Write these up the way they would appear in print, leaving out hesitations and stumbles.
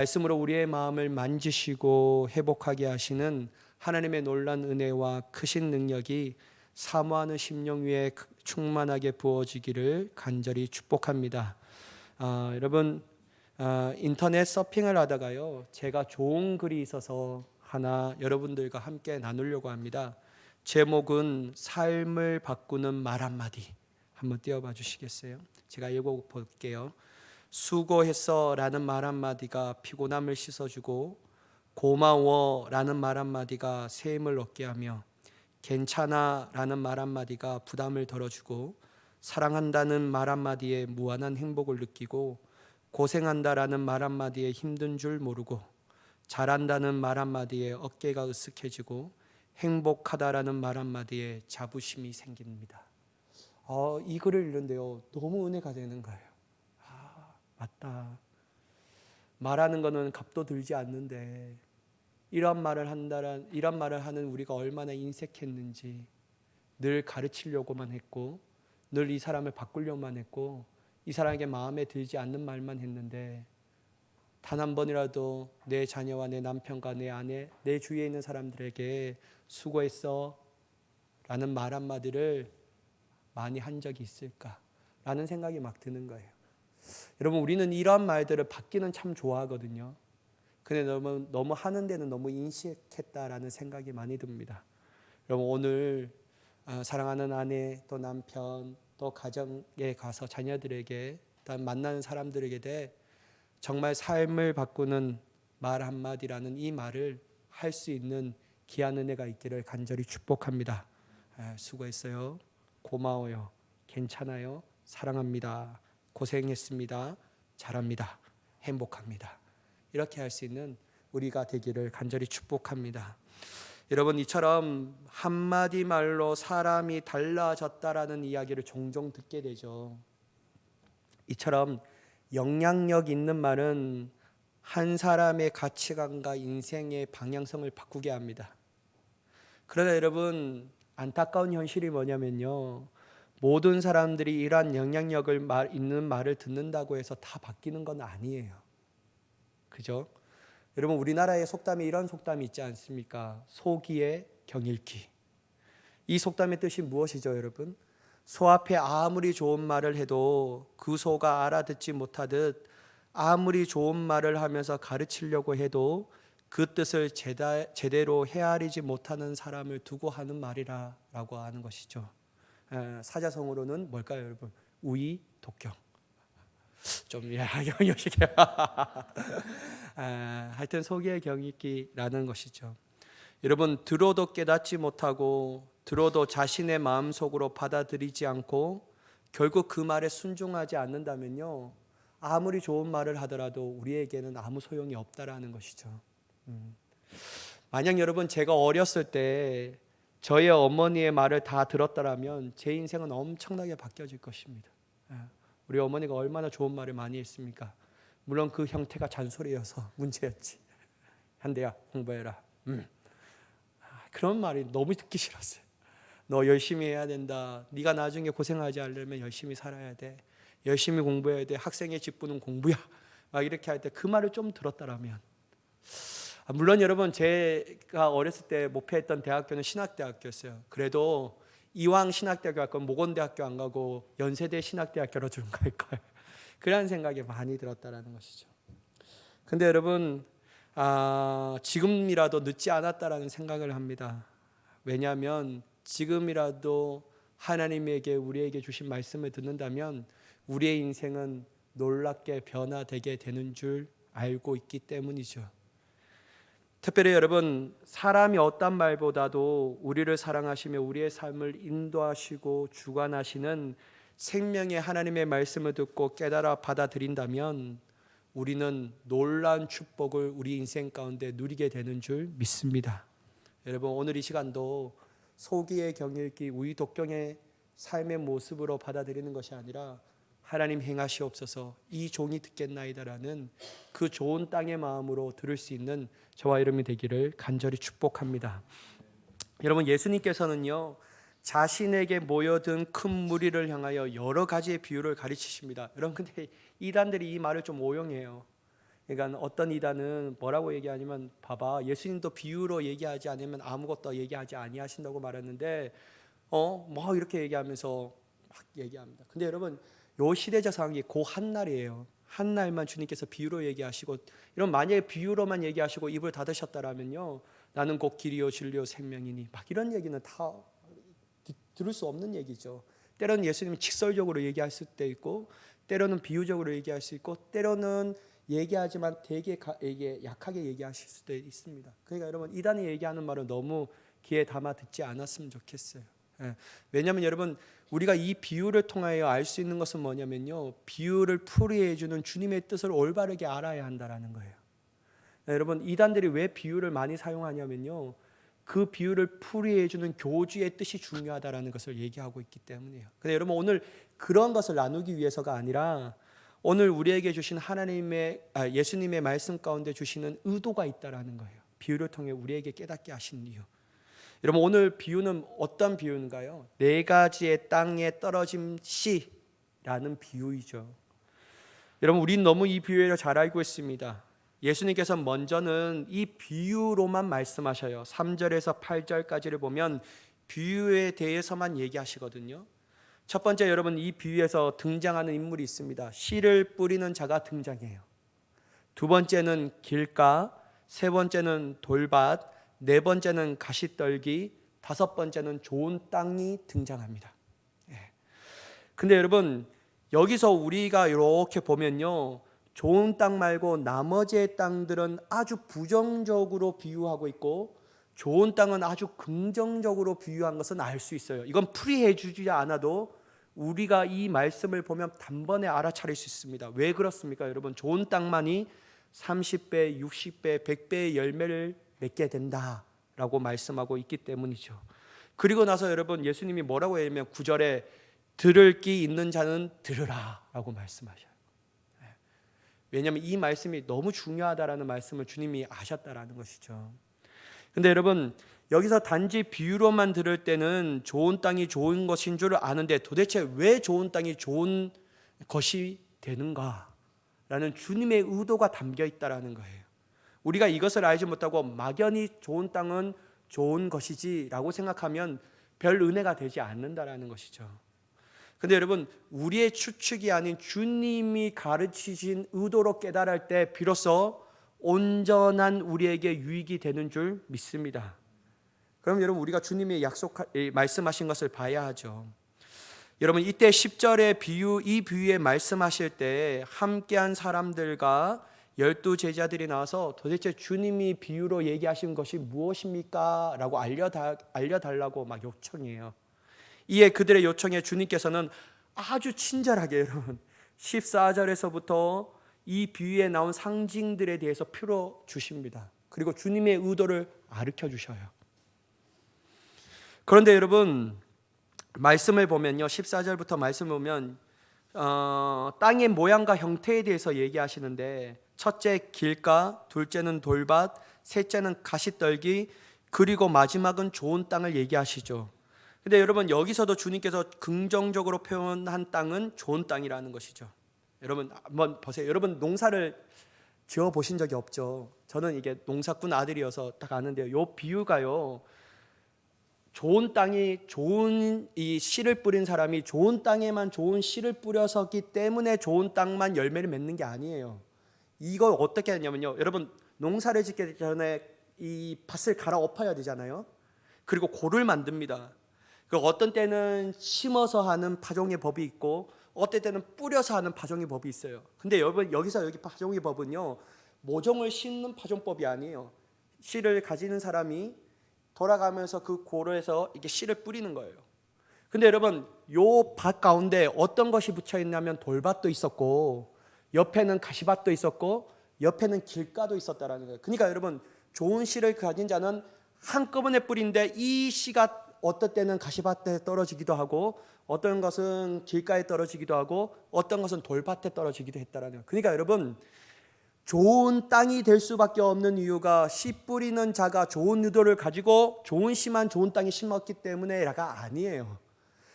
말씀으로 우리의 마음을 만지시고 회복하게 하시는 하나님의 놀란 은혜와 크신 능력이 사모하는 심령 위에 충만하게 부어지기를 간절히 축복합니다. 여러분, 인터넷 서핑을 하다가요, 제가 좋은 글이 있어서 하나 여러분들과 함께 나누려고 합니다. 제목은 삶을 바꾸는 말 한마디. 한번 띄워봐 주시겠어요? 제가 읽어볼게요. 수고했어 라는 말 한마디가 피곤함을 씻어주고, 고마워 라는 말 한마디가 새 힘을 얻게 하며, 괜찮아 라는 말 한마디가 부담을 덜어주고, 사랑한다는 말 한마디에 무한한 행복을 느끼고, 고생한다 라는 말 한마디에 힘든 줄 모르고, 잘한다는 말 한마디에 어깨가 으쓱해지고, 행복하다라는 말 한마디에 자부심이 생깁니다. 이 글을 읽는데요, 너무 은혜가 되는 거예요. 맞다. 말하는 거는 값도 들지 않는데 이런 말을 하는 우리가 얼마나 인색했는지, 늘 가르치려고만 했고, 늘 이 사람을 바꾸려고만 했고, 이 사람에게 마음에 들지 않는 말만 했는데, 단 한 번이라도 내 자녀와 내 남편과 내 아내, 내 주위에 있는 사람들에게 수고했어 라는 말 한마디를 많이 한 적이 있을까라는 생각이 막 드는 거예요. 여러분, 우리는 이런 말들을 받기는 참 좋아하거든요. 근데 너무 하는 데는 너무 인식했다라는 생각이 많이 듭니다. 여러분, 오늘 사랑하는 아내, 또 남편, 또 가정에 가서 자녀들에게, 만나는 사람들에게 정말 삶을 바꾸는 말 한마디라는 이 말을 할 수 있는 귀한 은혜가 있기를 간절히 축복합니다. 수고했어요. 고마워요. 괜찮아요. 사랑합니다. 고생했습니다. 잘합니다. 행복합니다. 이렇게 할 수 있는 우리가 되기를 간절히 축복합니다. 여러분, 이처럼 한마디 말로 사람이 달라졌다라는 이야기를 종종 듣게 되죠. 이처럼 영향력 있는 말은 한 사람의 가치관과 인생의 방향성을 바꾸게 합니다. 그러나 여러분, 안타까운 현실이 뭐냐면요, 모든 사람들이 이러한 영향력을 있는 말을 듣는다고 해서 다 바뀌는 건 아니에요. 그죠? 여러분, 우리나라의 속담에 이런 속담이 있지 않습니까? 소기의 경읽기. 이 속담의 뜻이 무엇이죠, 여러분? 소 앞에 아무리 좋은 말을 해도 그 소가 알아듣지 못하듯, 아무리 좋은 말을 하면서 가르치려고 해도 그 뜻을 제대로 헤아리지 못하는 사람을 두고 하는 말이라고 하는 것이죠. 사자성어로는 뭘까요, 여러분? 우이독경. 좀 요식해. 하여튼 소기의 경읽기라는 것이죠. 여러분, 들어도 깨닫지 못하고, 들어도 자신의 마음속으로 받아들이지 않고, 결국 그 말에 순종하지 않는다면요, 아무리 좋은 말을 하더라도 우리에게는 아무 소용이 없다라는 것이죠. 만약 여러분, 제가 어렸을 때 저의 어머니의 말을 다 들었더라면 제 인생은 엄청나게 바뀌어질 것입니다. 우리 어머니가 얼마나 좋은 말을 많이 했습니까? 물론 그 형태가 잔소리여서 문제였지. 한대야, 공부해라. 그런 말이 너무 듣기 싫었어요. 너 열심히 해야 된다. 네가 나중에 고생하지 않으려면 열심히 살아야 돼. 열심히 공부해야 돼. 학생의 직분은 공부야. 막 이렇게 할 때 그 말을 좀 들었더라면. 물론 여러분, 제가 어렸을 때 목표했던 대학교는 신학대학교였어요. 그래도 이왕 신학대학교 갈 거면 모건대학교 안 가고 연세대 신학대학교로 좀 갈 거예요. 그런 생각이 많이 들었다라는 것이죠. 근데 여러분, 지금이라도 늦지 않았다라는 생각을 합니다. 왜냐하면 지금이라도 하나님에게 우리에게 주신 말씀을 듣는다면 우리의 인생은 놀랍게 변화되게 되는 줄 알고 있기 때문이죠. 특별히 여러분, 사람이 어떤 말보다도 우리를 사랑하시며 우리의 삶을 인도하시고 주관하시는 생명의 하나님의 말씀을 듣고 깨달아 받아들인다면 우리는 놀라운 축복을 우리 인생 가운데 누리게 되는 줄 믿습니다. 여러분, 오늘 이 시간도 소기의 경읽기, 우이독경의 삶의 모습으로 받아들이는 것이 아니라 하나님 행하시옵소서 이 종이 듣겠나이다라는 그 좋은 땅의 마음으로 들을 수 있는 저와 여러분이 되기를 간절히 축복합니다. 여러분, 예수님께서는요, 자신에게 모여든 큰 무리를 향하여 여러 가지의 비유를 가르치십니다. 여러분, 근데 이단들이 이 말을 좀 오용해요. 그러니까 어떤 이단은 뭐라고 얘기하냐면, 봐봐, 예수님도 비유로 얘기하지 않으면 아무것도 얘기하지 아니하신다고 말했는데 뭐 이렇게 얘기하면서 막 얘기합니다. 근데 여러분, 요 시대적 상황이 그 한 날이에요. 한 날만 주님께서 비유로 얘기하시고, 이런 만약에 비유로만 얘기하시고 입을 닫으셨다라면요, 나는 곧 길이요 진리요 생명이니, 막 이런 얘기는 다 들을 수 없는 얘기죠. 때로는 예수님이 직설적으로 얘기할 수도 있고, 때로는 비유적으로 얘기할 수 있고, 때로는 얘기하지만 되게 약하게 얘기하실 수도 있습니다. 그러니까 여러분, 이단이 얘기하는 말은 너무 귀에 담아 듣지 않았으면 좋겠어요. 왜냐하면 여러분, 우리가 이 비유를 통하여 알 수 있는 것은 뭐냐면요, 비유를 풀이해 주는 주님의 뜻을 올바르게 알아야 한다라는 거예요. 여러분, 이단들이 왜 비유를 많이 사용하냐면요, 그 비유를 풀이해 주는 교주의 뜻이 중요하다라는 것을 얘기하고 있기 때문이에요. 근데 여러분, 오늘 그런 것을 나누기 위해서가 아니라 오늘 우리에게 주신 예수님의 말씀 가운데 주시는 의도가 있다라는 거예요. 비유를 통해 우리에게 깨닫게 하신 이유. 여러분, 오늘 비유는 어떤 비유인가요? 4가지의 땅에 떨어진 씨라는 비유이죠. 여러분, 우린 너무 이 비유를 잘 알고 있습니다. 예수님께서 먼저는 이 비유로만 말씀하셔요. 3절에서 8절까지를 보면 비유에 대해서만 얘기하시거든요. 첫 번째, 여러분, 이 비유에서 등장하는 인물이 있습니다. 씨를 뿌리는 자가 등장해요. 두 번째는 길가, 세 번째는 돌밭, 네 번째는 가시떨기, 다섯 번째는 좋은 땅이 등장합니다. 근데 여러분, 여기서 우리가 이렇게 보면요, 좋은 땅 말고 나머지의 땅들은 아주 부정적으로 비유하고 있고, 좋은 땅은 아주 긍정적으로 비유한 것은 알 수 있어요. 이건 풀이해 주지 않아도 우리가 이 말씀을 보면 단번에 알아차릴 수 있습니다. 왜 그렇습니까? 여러분, 좋은 땅만이 30배, 60배, 100배의 열매를 맺게 된다라고 말씀하고 있기 때문이죠. 그리고 나서 여러분, 예수님이 뭐라고 하냐면 9절에 들을 귀 있는 자는 들으라 라고 말씀하셔요. 왜냐하면 이 말씀이 너무 중요하다라는 말씀을 주님이 아셨다라는 것이죠. 근데 여러분, 여기서 단지 비유로만 들을 때는 좋은 땅이 좋은 것인 줄 아는데, 도대체 왜 좋은 땅이 좋은 것이 되는가라는 주님의 의도가 담겨 있다라는 거예요. 우리가 이것을 알지 못하고 막연히 좋은 땅은 좋은 것이지라고 생각하면 별 은혜가 되지 않는다라는 것이죠. 근데 여러분, 우리의 추측이 아닌 주님이 가르치신 의도로 깨달을 때 비로소 온전한 우리에게 유익이 되는 줄 믿습니다. 그럼 여러분, 우리가 주님이 말씀하신 것을 봐야 하죠. 여러분, 이때 10절의 이 비유에 말씀하실 때 함께한 사람들과 12 제자들이 나와서 도대체 주님이 비유로 얘기하신 것이 무엇입니까? 라고 알려달라고 막 요청해요. 이에 그들의 요청에 주님께서는 아주 친절하게 여러분 14절에서부터 이 비유에 나온 상징들에 대해서 풀어주십니다. 그리고 주님의 의도를 가르쳐 주셔요. 그런데 여러분, 말씀을 보면요, 14절부터 말씀을 보면 땅의 모양과 형태에 대해서 얘기하시는데, 첫째 길가, 둘째는 돌밭, 셋째는 가시떨기, 그리고 마지막은 좋은 땅을 얘기하시죠. 근데 여러분, 여기서도 주님께서 긍정적으로 표현한 땅은 좋은 땅이라는 것이죠. 여러분 한번 보세요. 여러분, 농사를 지어 보신 적이 없죠. 저는 이게 농사꾼 아들이어서 딱 아는데요, 요 비유가요, 좋은 땅이 좋은 이 씨를 뿌린 사람이 좋은 땅에만 좋은 씨를 뿌려서기 때문에 좋은 땅만 열매를 맺는 게 아니에요. 이걸 어떻게 하냐면요, 여러분, 농사를 짓기 전에 이 밭을 갈아엎어야 되잖아요. 그리고 고를 만듭니다. 어떤 때는 심어서 하는 파종의 법이 있고, 어떤 때는 뿌려서 하는 파종의 법이 있어요. 근데 여기서 여기 파종의 법은요, 모종을 심는 파종법이 아니에요. 씨를 가지는 사람이 돌아가면서 그 고로에서 이게 씨를 뿌리는 거예요. 근데 여러분, 요 밭 가운데 어떤 것이 붙여 있냐면 돌밭도 있었고, 옆에는 가시밭도 있었고, 옆에는 길가도 있었다라는 거예요. 그러니까 여러분, 좋은 씨를 가진 자는 한꺼번에 뿌린데 이 씨가 어떤 때는 가시밭에 떨어지기도 하고, 어떤 것은 길가에 떨어지기도 하고, 어떤 것은 돌밭에 떨어지기도 했다라는 거예요. 그러니까 여러분, 좋은 땅이 될 수밖에 없는 이유가 씨 뿌리는 자가 좋은 의도를 가지고 좋은 씨만 좋은 땅에 심었기 때문에가 아니에요.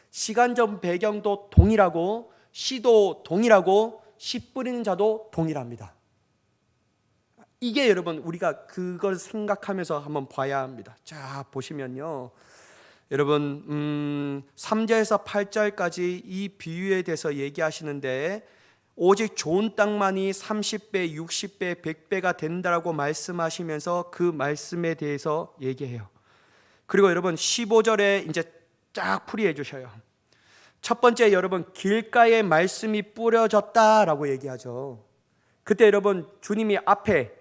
시간적 배경도 동일하고, 씨도 동일하고, 씨 뿌리는 자도 동일합니다. 이게 여러분 우리가 그걸 생각하면서 한번 봐야 합니다. 자, 보시면요. 여러분 3절에서 8절까지 이 비유에 대해서 얘기하시는데 오직 좋은 땅만이 30배, 60배, 100배가 된다라고 말씀하시면서 그 말씀에 대해서 얘기해요. 그리고 여러분 15절에 이제 쫙 풀이해 주셔요. 첫 번째, 여러분 길가에 말씀이 뿌려졌다라고 얘기하죠. 그때 여러분 주님이 앞에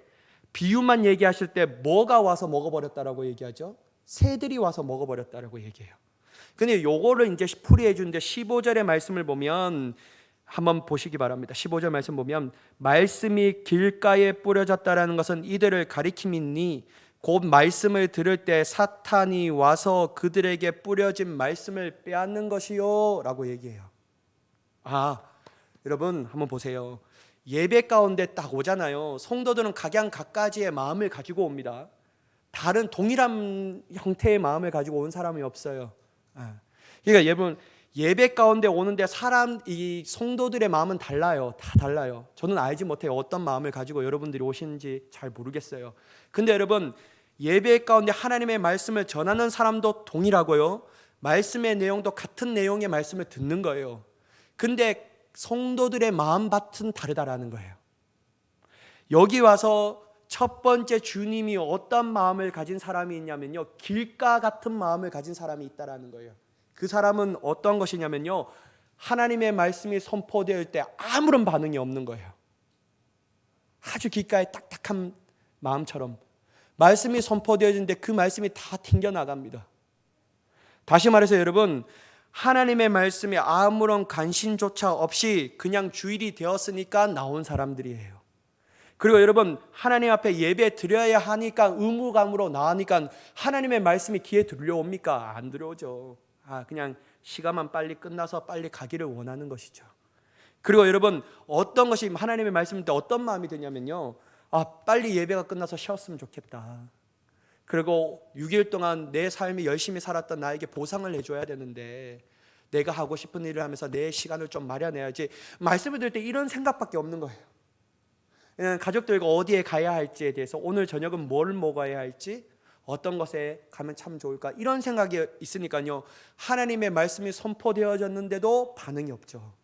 비유만 얘기하실 때 뭐가 와서 먹어버렸다라고 얘기하죠? 새들이 와서 먹어버렸다라고 얘기해요. 근데 요거를 이제 풀이해 주는데 15절의 말씀을 보면 한번 보시기 바랍니다. 15절 말씀 보면 말씀이 길가에 뿌려졌다라는 것은 이들을 가리킴이니 곧 말씀을 들을 때 사탄이 와서 그들에게 뿌려진 말씀을 빼앗는 것이요 라고 얘기해요. 여러분 한번 보세요. 예배 가운데 딱 오잖아요. 성도들은 각양각가지의 마음을 가지고 옵니다. 다른 동일한 형태의 마음을 가지고 온 사람이 없어요. 그러니까 여러분 예배 가운데 오는데 이 성도들의 마음은 달라요. 다 달라요. 저는 알지 못해요. 어떤 마음을 가지고 여러분들이 오시는지 잘 모르겠어요. 근데 여러분 예배 가운데 하나님의 말씀을 전하는 사람도 동일하고요. 말씀의 내용도 같은 내용의 말씀을 듣는 거예요. 근데 성도들의 마음밭은 다르다라는 거예요. 여기 와서 첫 번째 주님이 어떤 마음을 가진 사람이 있냐면요, 길가 같은 마음을 가진 사람이 있다라는 거예요. 그 사람은 어떤 것이냐면요, 하나님의 말씀이 선포될 때 아무런 반응이 없는 거예요. 아주 길가에 딱딱한 마음처럼 말씀이 선포되어지는데 그 말씀이 다 튕겨나갑니다. 다시 말해서 여러분, 하나님의 말씀에 아무런 관심조차 없이 그냥 주일이 되었으니까 나온 사람들이에요. 그리고 여러분 하나님 앞에 예배 드려야 하니까 의무감으로 나오니까 하나님의 말씀이 귀에 들려옵니까? 안 들어오죠. 그냥 시간만 빨리 끝나서 빨리 가기를 원하는 것이죠. 그리고 여러분 어떤 것이 하나님의 말씀일 때 어떤 마음이 드냐면요, 빨리 예배가 끝나서 쉬었으면 좋겠다. 그리고 6일 동안 내 삶이 열심히 살았던 나에게 보상을 해줘야 되는데 내가 하고 싶은 일을 하면서 내 시간을 좀 마련해야지. 말씀을 들을 때 이런 생각밖에 없는 거예요. 가족들과 어디에 가야 할지에 대해서, 오늘 저녁은 뭘 먹어야 할지, 어떤 것에 가면 참 좋을까, 이런 생각이 있으니까요, 하나님의 말씀이 선포되어졌는데도 반응이 없죠.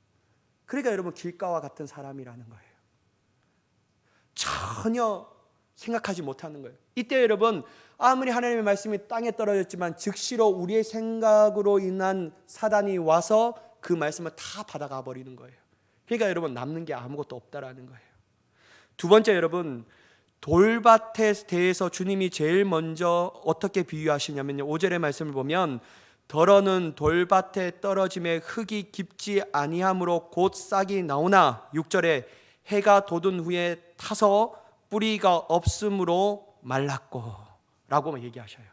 그러니까 여러분 길가와 같은 사람이라는 거예요. 전혀 생각하지 못하는 거예요. 이때 여러분 아무리 하나님의 말씀이 땅에 떨어졌지만 즉시로 우리의 생각으로 인한 사단이 와서 그 말씀을 다 받아가 버리는 거예요. 그러니까 여러분 남는 게 아무것도 없다라는 거예요. 두 번째, 여러분 돌밭에 대해서 주님이 제일 먼저 어떻게 비유하시냐면요, 5절의 말씀을 보면 더러는 돌밭에 떨어짐에 흙이 깊지 아니함으로 곧 싹이 나오나 6절에 해가 돋은 후에 타서 뿌리가 없으므로 말랐고 라고 얘기하셔요.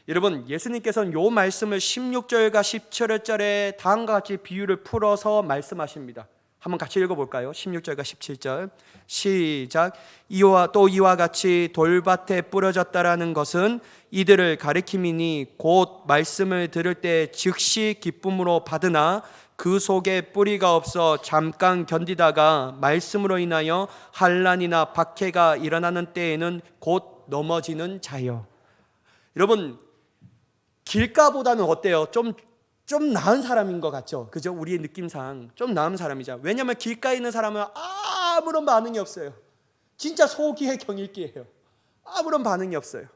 여러분 예수님께서는 이 말씀을 16절과 17절에 다음과 같이 비유를 풀어서 말씀하십니다. 한번 같이 읽어볼까요? 16절과 17절 시작. 이와 같이 돌밭에 뿌려졌다라는 것은 이들을 가리킴이니 곧 말씀을 들을 때 즉시 기쁨으로 받으나 그 속에 뿌리가 없어 잠깐 견디다가 말씀으로 인하여 환난이나 박해가 일어나는 때에는 곧 넘어지는 자요. 여러분 길가보다는 어때요? 좀 나은 사람인 것 같죠? 그죠? 우리의 느낌상 좀 나은 사람이죠. 왜냐하면 길가에 있는 사람은 아무런 반응이 없어요. 진짜 소기의 경일기예요. 아무런 반응이 없어요.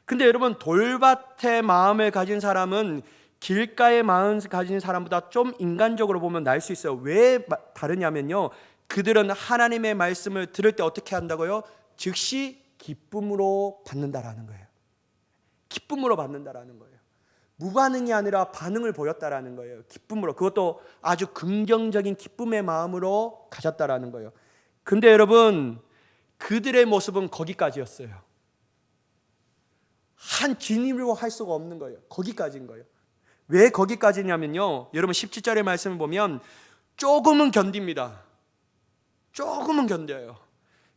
근데 여러분 돌밭의 마음을 가진 사람은 길가의 마음을 가진 사람보다 좀 인간적으로 보면 나을 수 있어요. 왜 다르냐면요, 그들은 하나님의 말씀을 들을 때 어떻게 한다고요? 즉시 기쁨으로 받는다라는 거예요. 기쁨으로 받는다라는 거예요. 무반응이 아니라 반응을 보였다라는 거예요. 기쁨으로, 그것도 아주 긍정적인 기쁨의 마음으로 가졌다라는 거예요. 근데 여러분 그들의 모습은 거기까지였어요. 한 진입으로 할 수가 없는 거예요. 거기까지인 거예요. 왜 거기까지냐면요, 여러분 17절의 말씀을 보면 조금은 견딥니다. 조금은 견뎌요.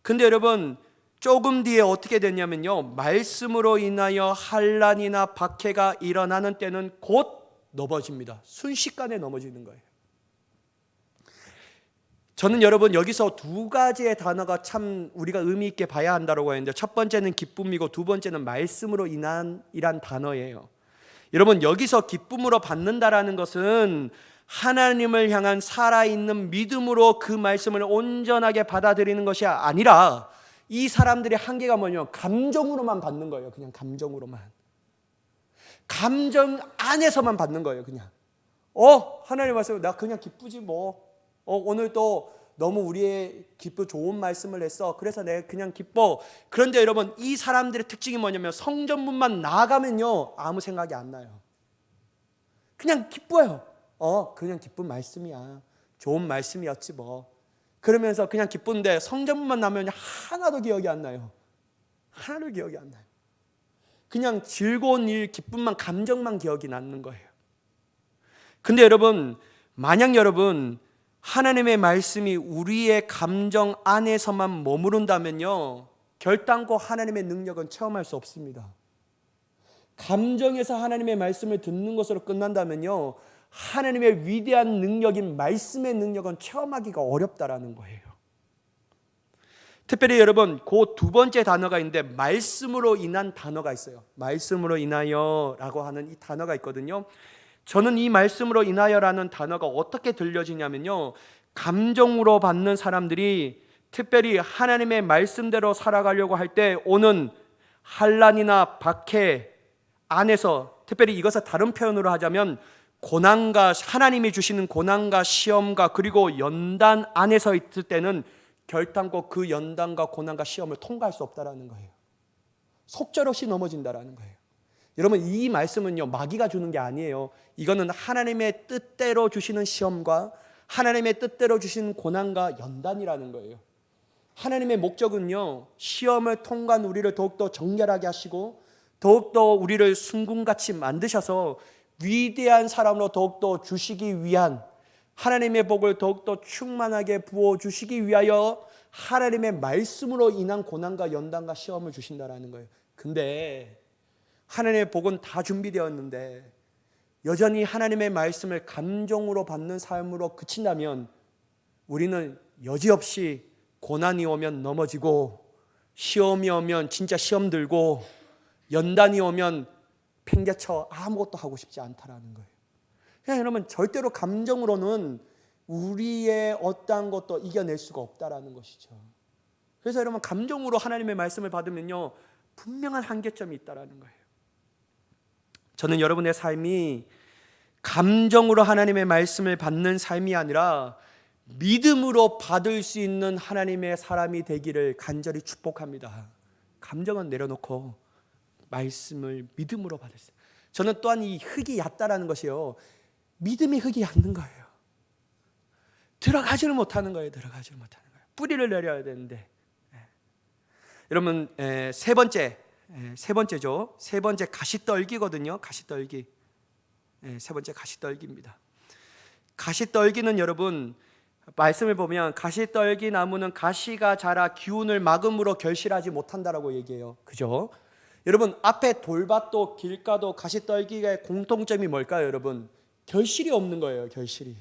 근데 여러분 조금 뒤에 어떻게 됐냐면요, 말씀으로 인하여 환난이나 박해가 일어나는 때는 곧 넘어집니다. 순식간에 넘어지는 거예요. 저는 여러분 여기서 두 가지의 단어가 참 우리가 의미 있게 봐야 한다고 했는데, 첫 번째는 기쁨이고 두 번째는 말씀으로 인한 이란 단어예요. 여러분 여기서 기쁨으로 받는다라는 것은 하나님을 향한 살아있는 믿음으로 그 말씀을 온전하게 받아들이는 것이 아니라, 이 사람들의 한계가 뭐냐면 감정으로만 받는 거예요. 그냥 감정으로만, 감정 안에서만 받는 거예요. 그냥 하나님 말씀, 나 그냥 기쁘지 뭐. 오늘 또 너무 우리의 좋은 말씀을 했어. 그래서 내가 그냥 기뻐. 그런데 여러분 이 사람들의 특징이 뭐냐면 성전문만 나가면요 아무 생각이 안 나요. 그냥 기뻐요. 그냥 기쁜 말씀이야. 좋은 말씀이었지 뭐. 그러면서 그냥 기쁜데 성전문만 나면 하나도 기억이 안 나요. 하나도 기억이 안 나요. 그냥 즐거운 일, 기쁨만, 감정만 기억이 나는 거예요. 근데 여러분, 만약 여러분 하나님의 말씀이 우리의 감정 안에서만 머무른다면요 결단코 하나님의 능력은 체험할 수 없습니다. 감정에서 하나님의 말씀을 듣는 것으로 끝난다면요 하나님의 위대한 능력인 말씀의 능력은 체험하기가 어렵다라는 거예요. 특별히 여러분 그 두 번째 단어가 있는데, 말씀으로 인한 단어가 있어요. 말씀으로 인하여라고 하는 이 단어가 있거든요. 저는 이 말씀으로 인하여라는 단어가 어떻게 들려지냐면요, 감정으로 받는 사람들이 특별히 하나님의 말씀대로 살아가려고 할 때 오는 환난이나 박해 안에서, 특별히 이것을 다른 표현으로 하자면 고난과, 하나님이 주시는 고난과 시험과 그리고 연단 안에서 있을 때는 결단코 그 연단과 고난과 시험을 통과할 수 없다라는 거예요. 속절없이 넘어진다라는 거예요. 여러분 이 말씀은요 마귀가 주는 게 아니에요. 이거는 하나님의 뜻대로 주시는 시험과 하나님의 뜻대로 주시는 고난과 연단이라는 거예요. 하나님의 목적은요 시험을 통과한 우리를 더욱더 정결하게 하시고 더욱더 우리를 순금같이 만드셔서 위대한 사람으로 더욱더 주시기 위한, 하나님의 복을 더욱더 충만하게 부어주시기 위하여 하나님의 말씀으로 인한 고난과 연단과 시험을 주신다라는 거예요. 근데 하나님의 복은 다 준비되었는데 여전히 하나님의 말씀을 감정으로 받는 삶으로 그친다면 우리는 여지없이 고난이 오면 넘어지고, 시험이 오면 진짜 시험 들고, 연단이 오면 팽개쳐 아무것도 하고 싶지 않다라는 거예요. 그냥 여러분 절대로 감정으로는 우리의 어떠한 것도 이겨낼 수가 없다라는 것이죠. 그래서 여러분 감정으로 하나님의 말씀을 받으면요 분명한 한계점이 있다라는 거예요. 저는 여러분의 삶이 감정으로 하나님의 말씀을 받는 삶이 아니라 믿음으로 받을 수 있는 하나님의 사람이 되기를 간절히 축복합니다. 감정은 내려놓고 말씀을 믿음으로 받으세요. 저는 또한 이 흙이 얕다라는 것이요 믿음이 흙이 얕는 거예요. 들어가지를 못하는 거예요. 들어가지를 못하는 거예요. 뿌리를 내려야 되는데. 여러분 세 번째죠. 세 번째 가시떨기거든요. 가시떨기. 세 번째 가시떨기입니다. 가시떨기는 여러분 말씀을 보면 가시떨기 나무는 가시가 자라 기운을 막음으로 결실하지 못한다라고 얘기해요. 그죠? 여러분 앞에 돌밭도 길가도 가시떨기의 공통점이 뭘까요? 여러분 결실이 없는 거예요. 결실이.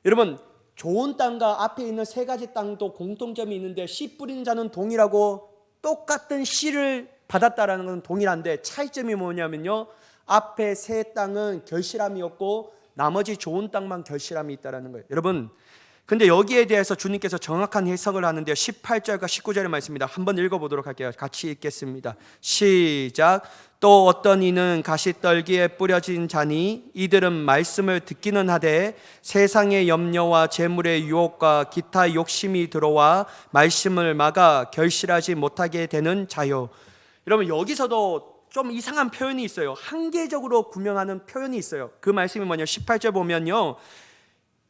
여러분 좋은 땅과 앞에 있는 세 가지 땅도 공통점이 있는데 씨 뿌린 자는 동일하고 똑같은 씨를 받았다라는 것은 동일한데 차이점이 뭐냐면요 앞에 세 땅은 결실함이 없고 나머지 좋은 땅만 결실함이 있다라는 거예요. 여러분 근데 여기에 대해서 주님께서 정확한 해석을 하는데 18절과 19절의 말씀입니다. 한번 읽어보도록 할게요. 같이 읽겠습니다. 시작. 또 어떤 이는 가시떨기에 뿌려진 자니 이들은 말씀을 듣기는 하되 세상의 염려와 재물의 유혹과 기타 욕심이 들어와 말씀을 막아 결실하지 못하게 되는 자요. 여러분 여기서도 좀 이상한 표현이 있어요. 한계적으로 구명하는 표현이 있어요. 그 말씀이 뭐냐 18절 보면요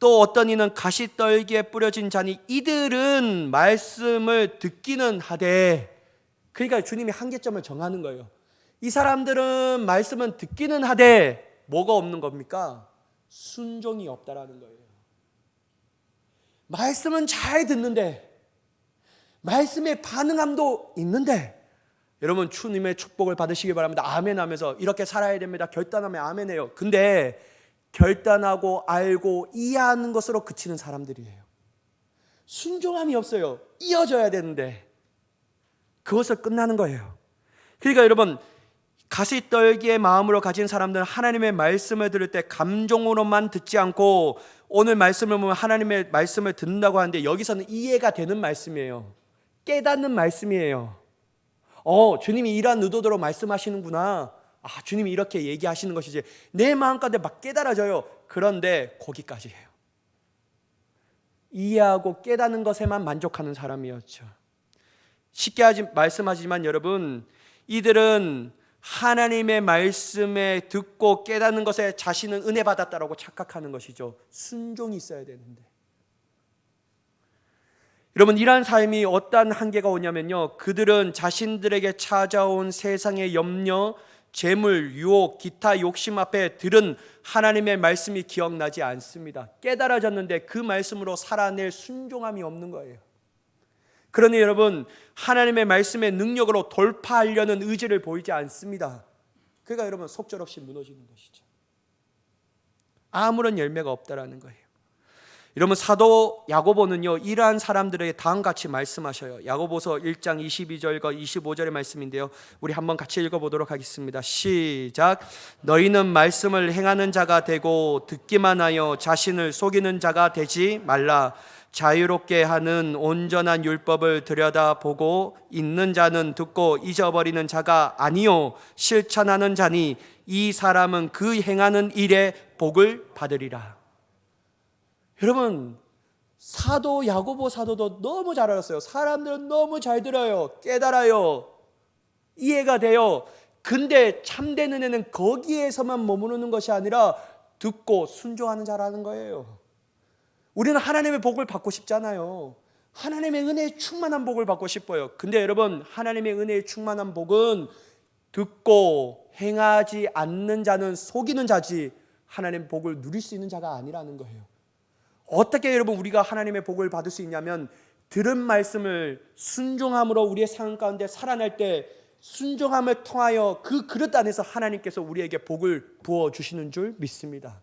또 어떤 이는 가시떨기에 뿌려진 자니 이들은 말씀을 듣기는 하되, 그러니까 주님이 한계점을 정하는 거예요. 이 사람들은 말씀은 듣기는 하되 뭐가 없는 겁니까? 순종이 없다라는 거예요. 말씀은 잘 듣는데 말씀에 반응함도 있는데, 여러분 주님의 축복을 받으시기 바랍니다. 아멘 하면서 이렇게 살아야 됩니다. 결단하면 아멘해요. 근데 결단하고 알고 이해하는 것으로 그치는 사람들이에요. 순종함이 없어요. 이어져야 되는데 그것을 끝나는 거예요. 그러니까 여러분, 가시떨기의 마음으로 가진 사람들은 하나님의 말씀을 들을 때 감정으로만 듣지 않고, 오늘 말씀을 보면 하나님의 말씀을 듣는다고 하는데 여기서는 이해가 되는 말씀이에요. 깨닫는 말씀이에요. 주님이 이러한 의도대로 말씀하시는구나. 주님이 이렇게 얘기하시는 것이지. 내 마음 가운데 막 깨달아져요. 그런데 거기까지예요. 이해하고 깨닫는 것에만 만족하는 사람이었죠. 쉽게 말씀하지만 여러분, 이들은 하나님의 말씀에 듣고 깨닫는 것에 자신은 은혜 받았다라고 착각하는 것이죠. 순종이 있어야 되는데. 여러분, 이러한 삶이 어떤 한계가 오냐면요, 그들은 자신들에게 찾아온 세상의 염려, 재물, 유혹, 기타 욕심 앞에 들은 하나님의 말씀이 기억나지 않습니다. 깨달아졌는데 그 말씀으로 살아낼 순종함이 없는 거예요. 그러니 여러분, 하나님의 말씀의 능력으로 돌파하려는 의지를 보이지 않습니다. 그러니까 여러분, 속절없이 무너지는 것이죠. 아무런 열매가 없다라는 거예요. 여러분, 사도 야고보는요, 이러한 사람들에게 다음같이 말씀하셔요. 야고보서 1장 22절과 25절의 말씀인데요, 우리 한번 같이 읽어보도록 하겠습니다. 시작. 너희는 말씀을 행하는 자가 되고 듣기만 하여 자신을 속이는 자가 되지 말라. 자유롭게 하는 온전한 율법을 들여다보고 있는 자는 듣고 잊어버리는 자가 아니요 실천하는 자니 이 사람은 그 행하는 일에 복을 받으리라. 여러분, 사도 야고보 사도도 너무 잘 알았어요. 사람들은 너무 잘 들어요. 깨달아요. 이해가 돼요. 근데 참된 은혜는 거기에서만 머무르는 것이 아니라 듣고 순종하는 자라는 거예요. 우리는 하나님의 복을 받고 싶잖아요. 하나님의 은혜에 충만한 복을 받고 싶어요. 근데 여러분, 하나님의 은혜에 충만한 복은 듣고 행하지 않는 자는 속이는 자지 하나님의 복을 누릴 수 있는 자가 아니라는 거예요. 어떻게 여러분 우리가 하나님의 복을 받을 수 있냐면, 들은 말씀을 순종함으로 우리의 삶 가운데 살아날 때 순종함을 통하여 그 그릇 안에서 하나님께서 우리에게 복을 부어주시는 줄 믿습니다.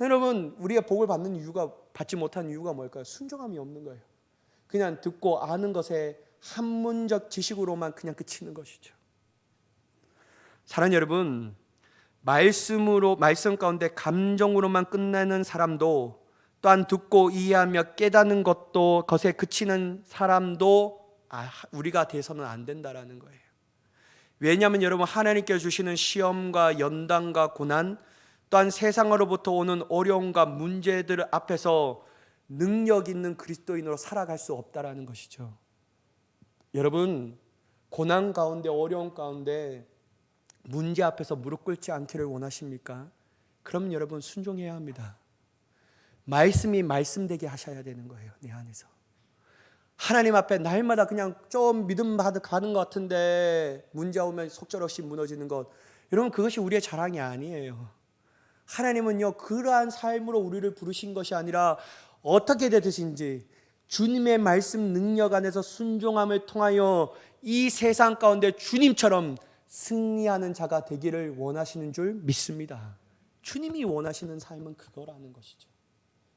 여러분, 우리가 복을 받지 못한 이유가 뭘까요? 순종함이 없는 거예요. 그냥 듣고 아는 것에 학문적 지식으로만 그냥 그치는 것이죠. 사랑하는 여러분, 말씀 가운데 감정으로만 끝내는 사람도, 또한 듣고 이해하며 깨닫는 것에 그치는 사람도 우리가 돼서는 안 된다라는 거예요. 왜냐하면 여러분, 하나님께 주시는 시험과 연단과 고난, 또한 세상으로부터 오는 어려움과 문제들 앞에서 능력 있는 그리스도인으로 살아갈 수 없다라는 것이죠. 여러분, 고난 가운데, 어려움 가운데 문제 앞에서 무릎 꿇지 않기를 원하십니까? 그럼 여러분, 순종해야 합니다. 말씀이 말씀되게 하셔야 되는 거예요. 내 안에서 하나님 앞에 날마다 그냥 좀 믿음 가는 것 같은데 문제 오면 속절없이 무너지는 것, 여러분, 그것이 우리의 자랑이 아니에요. 하나님은요, 그러한 삶으로 우리를 부르신 것이 아니라 어떻게 되듯인지 주님의 말씀 능력 안에서 순종함을 통하여 이 세상 가운데 주님처럼 승리하는 자가 되기를 원하시는 줄 믿습니다. 주님이 원하시는 삶은 그거라는 것이죠.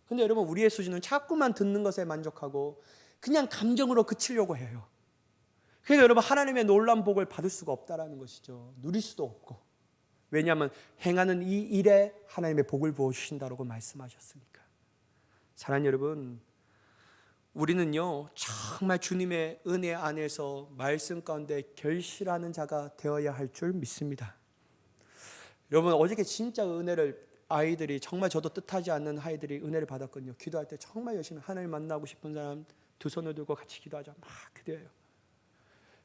근데 여러분, 우리의 수준은 자꾸만 듣는 것에 만족하고 그냥 감정으로 그치려고 해요. 그래서 여러분, 하나님의 놀라운 복을 받을 수가 없다라는 것이죠. 누릴 수도 없고. 왜냐하면 행하는 이 일에 하나님의 복을 부어주신다고 말씀하셨으니까. 사랑하는 여러분, 우리는요, 정말 주님의 은혜 안에서 말씀 가운데 결실하는 자가 되어야 할 줄 믿습니다. 여러분, 어저께 진짜 아이들이 정말 저도 뜻하지 않는 아이들이 은혜를 받았거든요. 기도할 때 정말 열심히 하나님 만나고 싶은 사람 두 손을 들고 같이 기도하자 막 기도해요.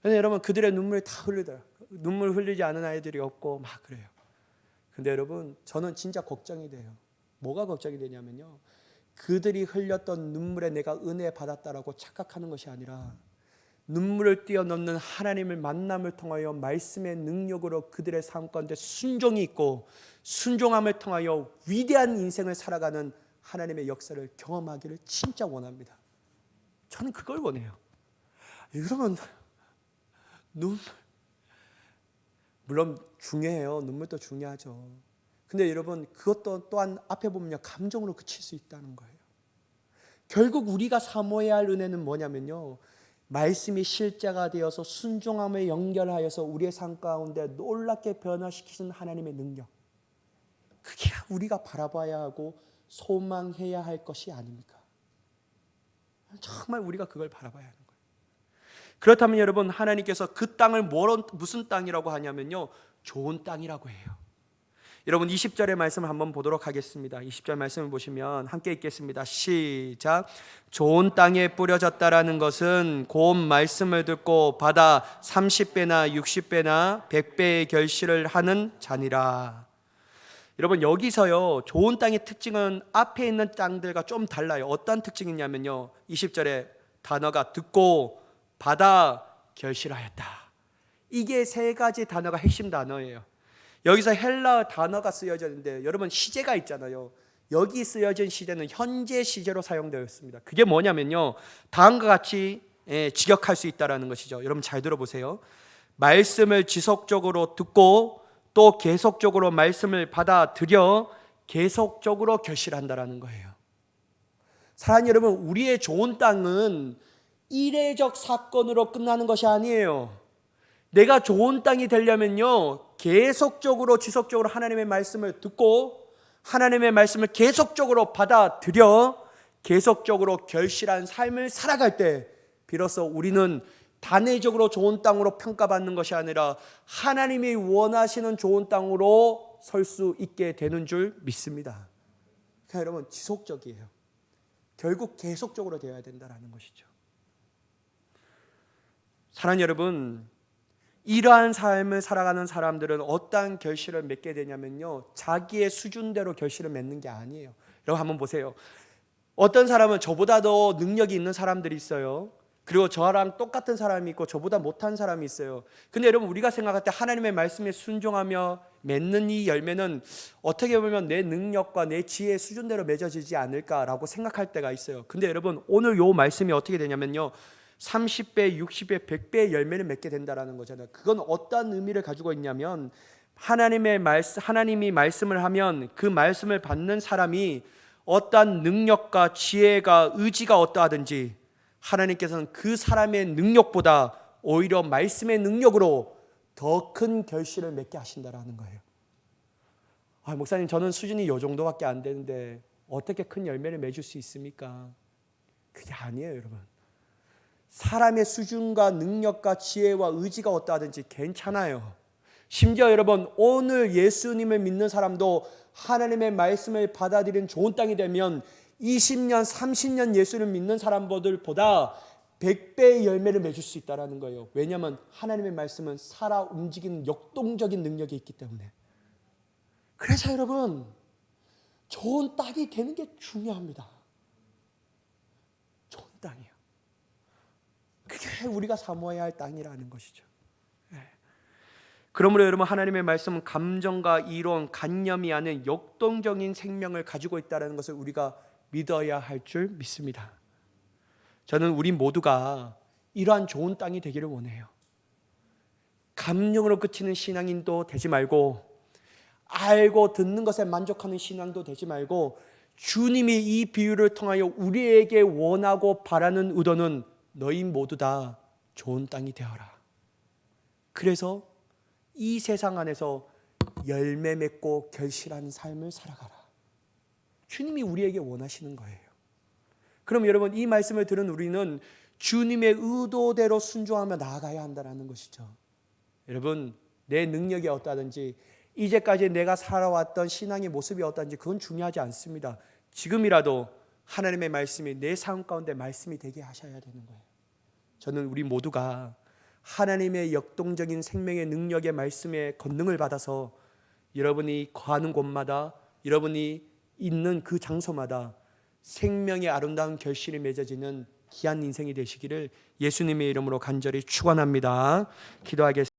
근데 여러분, 그들의 눈물이 다 흘리더라고요. 눈물 흘리지 않은 아이들이 없고 막 그래요. 근데 여러분, 저는 진짜 걱정이 돼요. 뭐가 걱정이 되냐면요, 그들이 흘렸던 눈물에 내가 은혜 받았다라고 착각하는 것이 아니라 눈물을 뛰어넘는 하나님을 만남을 통하여 말씀의 능력으로 그들의 삶 가운데 순종이 있고 순종함을 통하여 위대한 인생을 살아가는 하나님의 역사를 경험하기를 진짜 원합니다. 저는 그걸 원해요. 여러분, 눈물 물론 중요해요. 눈물도 중요하죠. 근데 여러분 그것도 또한 앞에 보면요 감정으로 그칠 수 있다는 거예요. 결국 우리가 사모해야 할 은혜는 뭐냐면요, 말씀이 실제가 되어서 순종함에 연결하여서 우리의 삶 가운데 놀랍게 변화시키는 하나님의 능력, 그게 우리가 바라봐야 하고 소망해야 할 것이 아닙니까? 정말 우리가 그걸 바라봐야 하는 거예요. 그렇다면 여러분, 하나님께서 그 땅을 무슨 땅이라고 하냐면요, 좋은 땅이라고 해요. 여러분 20절의 말씀을 한번 보도록 하겠습니다. 20절 말씀을 보시면 함께 읽겠습니다. 시작. 좋은 땅에 뿌려졌다라는 것은 고운 말씀을 듣고 받아 30배나 60배나 100배의 결실을 하는 자니라. 여러분 여기서요, 좋은 땅의 특징은 앞에 있는 땅들과 좀 달라요. 어떤 특징이냐면요, 20절에 단어가 듣고 받아 결실하였다. 이게 세 가지 단어가 핵심 단어예요. 여기서 헬라어 단어가 쓰여져 있는데 여러분 시제가 있잖아요. 여기 쓰여진 시제는 현재 시제로 사용되었습니다. 그게 뭐냐면요, 다음과 같이 직역할 수 있다는 것이죠. 여러분 잘 들어보세요. 말씀을 지속적으로 듣고 또 계속적으로 말씀을 받아들여 계속적으로 결실한다라는 거예요. 사랑하는 여러분, 우리의 좋은 땅은 이례적 사건으로 끝나는 것이 아니에요. 내가 좋은 땅이 되려면요, 계속적으로 지속적으로 하나님의 말씀을 듣고 하나님의 말씀을 계속적으로 받아들여 계속적으로 결실한 삶을 살아갈 때 비로소 우리는 단회적으로 좋은 땅으로 평가받는 것이 아니라 하나님이 원하시는 좋은 땅으로 설 수 있게 되는 줄 믿습니다. 그러니까 여러분 지속적이에요. 결국 계속적으로 되어야 된다는 것이죠. 사랑하는 여러분, 이러한 삶을 살아가는 사람들은 어떠한 결실을 맺게 되냐면요, 자기의 수준대로 결실을 맺는 게 아니에요. 여러분 한번 보세요. 어떤 사람은 저보다도 능력이 있는 사람들이 있어요. 그리고 저랑 똑같은 사람이 있고 저보다 못한 사람이 있어요. 근데 여러분 우리가 생각할 때 하나님의 말씀에 순종하며 맺는 이 열매는 어떻게 보면 내 능력과 내 지혜의 수준대로 맺어지지 않을까라고 생각할 때가 있어요. 근데 여러분 오늘 요 말씀이 어떻게 되냐면요, 30배, 60배, 100배의 열매를 맺게 된다는 거잖아요. 그건 어떤 의미를 가지고 있냐면 하나님이 말씀을 하면 그 말씀을 받는 사람이 어떠한 능력과 지혜가 의지가 어떠하든지 하나님께서는 그 사람의 능력보다 오히려 말씀의 능력으로 더 큰 결실을 맺게 하신다라는 거예요. 목사님 저는 수준이 요 정도밖에 안 되는데 어떻게 큰 열매를 맺을 수 있습니까? 그게 아니에요 여러분. 사람의 수준과 능력과 지혜와 의지가 어떠하든지 괜찮아요. 심지어 여러분 오늘 예수님을 믿는 사람도 하나님의 말씀을 받아들인 좋은 땅이 되면 20년, 30년 예수를 믿는 사람들보다 100배의 열매를 맺을 수 있다는 거예요. 왜냐하면 하나님의 말씀은 살아 움직이는 역동적인 능력이 있기 때문에. 그래서 여러분 좋은 땅이 되는 게 중요합니다. 좋은 땅이요. 그게 우리가 사모해야 할 땅이라는 것이죠. 그러므로 여러분 하나님의 말씀은 감정과 이론, 관념이 아닌 역동적인 생명을 가지고 있다는 것을 우리가 믿어야 할 줄 믿습니다. 저는 우리 모두가 이러한 좋은 땅이 되기를 원해요. 감정으로 그치는 신앙인도 되지 말고 알고 듣는 것에 만족하는 신앙도 되지 말고 주님이 이 비유를 통하여 우리에게 원하고 바라는 의도는 너희 모두 다 좋은 땅이 되어라. 그래서 이 세상 안에서 열매 맺고 결실하는 삶을 살아가라. 주님이 우리에게 원하시는 거예요. 그럼 여러분 이 말씀을 들은 우리는 주님의 의도대로 순종하며 나아가야 한다는 것이죠. 여러분 내 능력이 어떠하든지 이제까지 내가 살아왔던 신앙의 모습이 어떠한지 그건 중요하지 않습니다. 지금이라도 하나님의 말씀이 내 삶 가운데 말씀이 되게 하셔야 되는 거예요. 저는 우리 모두가 하나님의 역동적인 생명의 능력의 말씀의 권능을 받아서 여러분이 거하는 곳마다 여러분이 있는 그 장소마다 생명의 아름다운 결실이 맺어지는 귀한 인생이 되시기를 예수님의 이름으로 간절히 축원합니다. 기도하겠습니다.